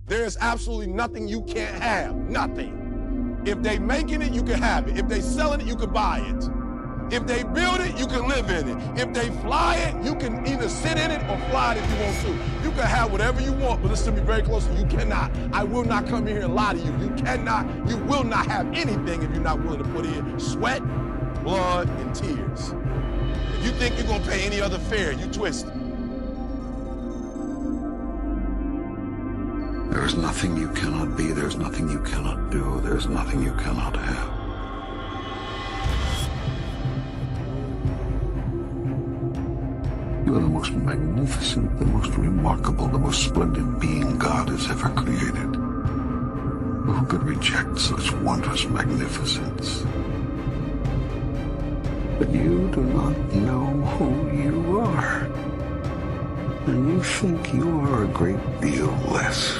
There's absolutely nothing you can't have, nothing. If they making it, you can have it. If they selling it, you can buy it. If they build it, you can live in it. If they fly it, you can either sit in it or fly it if you want to. You can have whatever you want, but listen to me very closely. You cannot. I will not come in here and lie to you. You cannot, you will not have anything if you're not willing to put in sweat, blood, and tears. If you think you're gonna pay any other fare, you twist. There's nothing you cannot be, there's nothing you cannot do, there's nothing you cannot have. You are the most magnificent, the most remarkable, the most splendid being God has ever created. Who could reject such wondrous magnificence? But you do not know who you are, and you think you are a great deal less.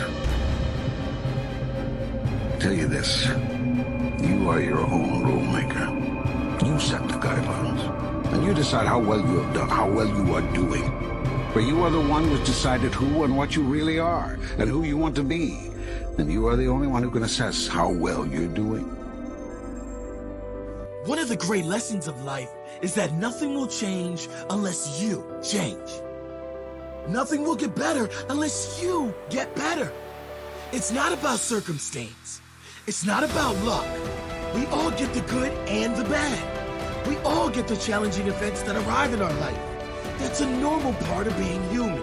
I tell you this, you are your own rule maker. You set the guidelines. And you decide how well you have done, how well you are doing. For you are the one who's decided who and what you really are, and who you want to be. And you are the only one who can assess how well you're doing. One of the great lessons of life is that nothing will change unless you change. Nothing will get better unless you get better. It's not about circumstance. It's not about luck. We all get the good and the bad. We all get the challenging events that arrive in our life. That's a normal part of being human.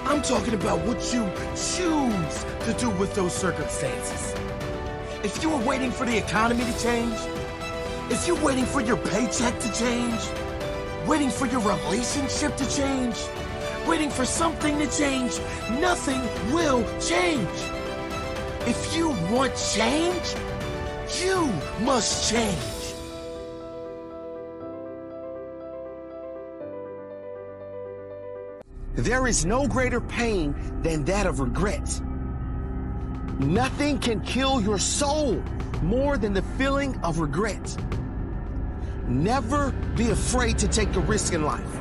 I'm talking about what you choose to do with those circumstances. If you are waiting for the economy to change, if you're waiting for your paycheck to change, waiting for your relationship to change, waiting for something to change, nothing will change. If you want change, you must change. There is no greater pain than that of regret. Nothing can kill your soul more than the feeling of regret. Never be afraid to take a risk in life.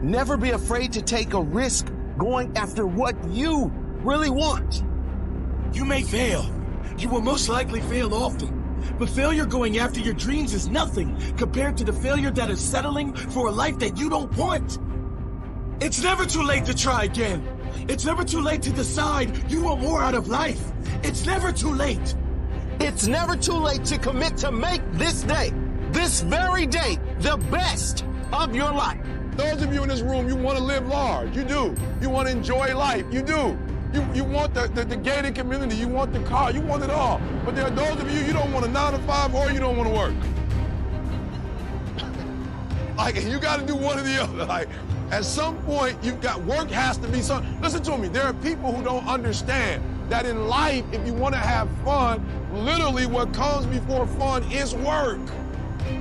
Never be afraid to take a risk going after what you really want. You may fail. You will most likely fail often. But failure going after your dreams is nothing compared to the failure that is settling for a life that you don't want. It's never too late to try again. It's never too late to decide you want more out of life. It's never too late. It's never too late to commit to make this day, this very day, the best of your life. Those of you in this room, you want to live large. You do. You want to enjoy life. You do. You want the gated community. You want the car. You want it all. But there are those of you, you don't want a 9-to-5 or you don't want to work. Like, you got to do one or the other. Like, at some point, you've got work has to be something. Listen to me. There are people who don't understand that in life, if you want to have fun, literally what comes before fun is work.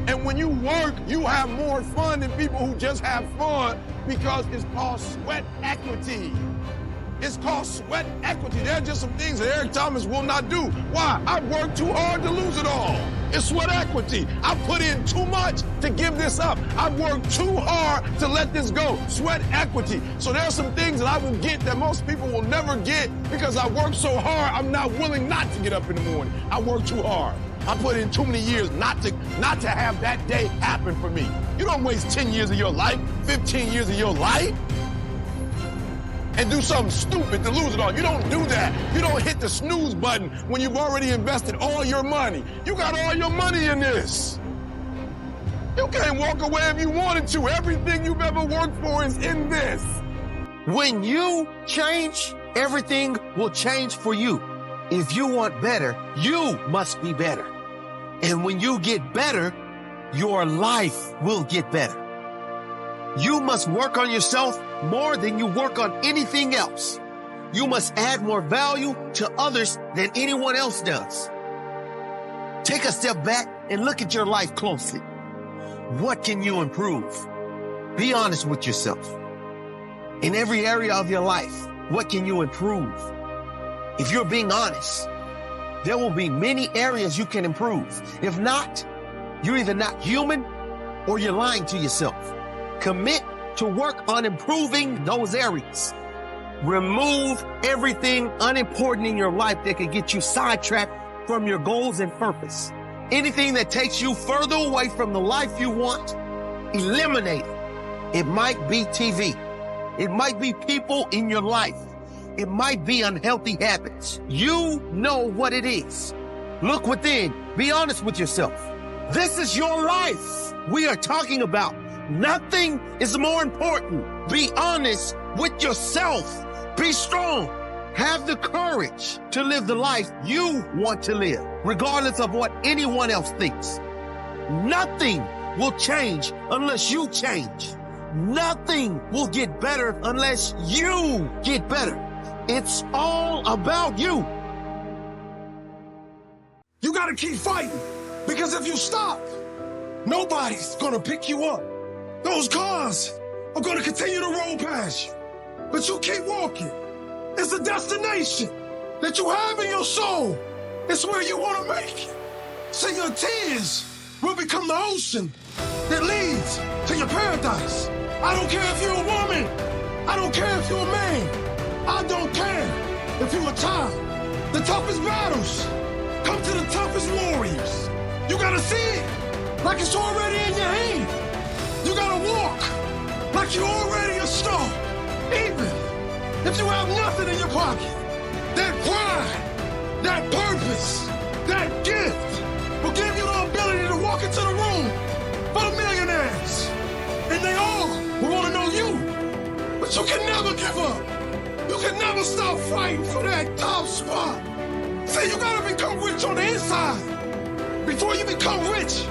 And when you work, you have more fun than people who just have fun because it's called sweat equity. It's called sweat equity. There are just some things that Eric Thomas will not do. Why? I worked too hard to lose it all. It's sweat equity. I put in too much to give this up. I worked too hard to let this go. Sweat equity. So there are some things that I will get that most people will never get because I worked so hard, I'm not willing not to get up in the morning. I worked too hard. I put in too many years not to have that day happen for me. You don't waste 10 years of your life, 15 years of your life, and do something stupid to lose it all. You don't do that. You don't hit the snooze button when you've already invested all your money. You got all your money in this. You can't walk away if you wanted to. Everything you've ever worked for is in this. When you change, everything will change for you. If you want better, you must be better. And when you get better, your life will get better. You must work on yourself more than you work on anything else. You must add more value to others than anyone else does. Take a step back and look at your life closely. What can you improve? Be honest with yourself. In every area of your life, what can you improve? If you're being honest, there will be many areas you can improve. If not, you're either not human or you're lying to yourself. Commit to work on improving those areas. Remove everything unimportant in your life that could get you sidetracked from your goals and purpose. Anything that takes you further away from the life you want, eliminate it. It might be TV. It might be people in your life. It might be unhealthy habits. You know what it is. Look within. Be honest with yourself. This is your life we are talking about. Nothing is more important. Be honest with yourself. Be strong. Have the courage to live the life you want to live, regardless of what anyone else thinks. Nothing will change unless you change. Nothing will get better unless you get better. It's all about you. You gotta keep fighting, because if you stop, nobody's gonna pick you up. Those cars are gonna continue to roll past you, but you keep walking. It's a destination that you have in your soul. It's where you wanna make it. So your tears will become the ocean that leads to your paradise. I don't care if you're a woman. I don't care if you're a man. I don't care if you're a child. The toughest battles come to the toughest warriors. You gotta see it like it's already in your hand. You gotta walk like you're already a star. Even if you have nothing in your pocket, that pride, that purpose, that gift will give you the ability to walk into the room full of millionaires. And they all will want to know you. But you can never give up. You can never stop fighting for that top spot. See, you gotta become rich on the inside before you become rich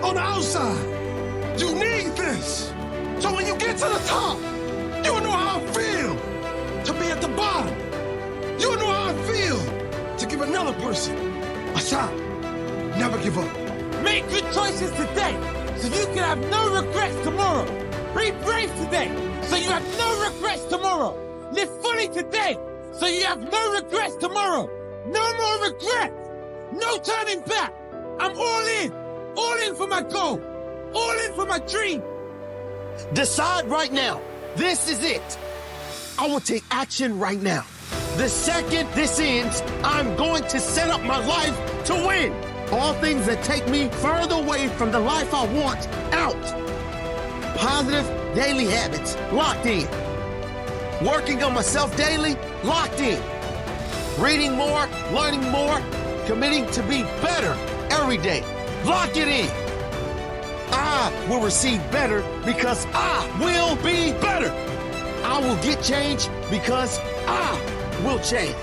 on the outside. You need this. So when you get to the top, you'll know how it feels to be at the bottom. You'll know how it feels to give another person a shot. Never give up. Make good choices today so you can have no regrets tomorrow. Be brave today so you have no regrets tomorrow. Live fully today so you have no regrets tomorrow. No more regrets. No turning back. I'm all in. All in for my goal. All in for my dream. Decide right now. This is it. I will take action right now. The second this ends, I'm going to set up my life to win. All things that take me further away from the life I want, out. Positive daily habits, locked in. Working on myself daily, locked in. Reading more, learning more, committing to be better every day. Lock it in. I will receive better because I will be better. I will get change because I will change.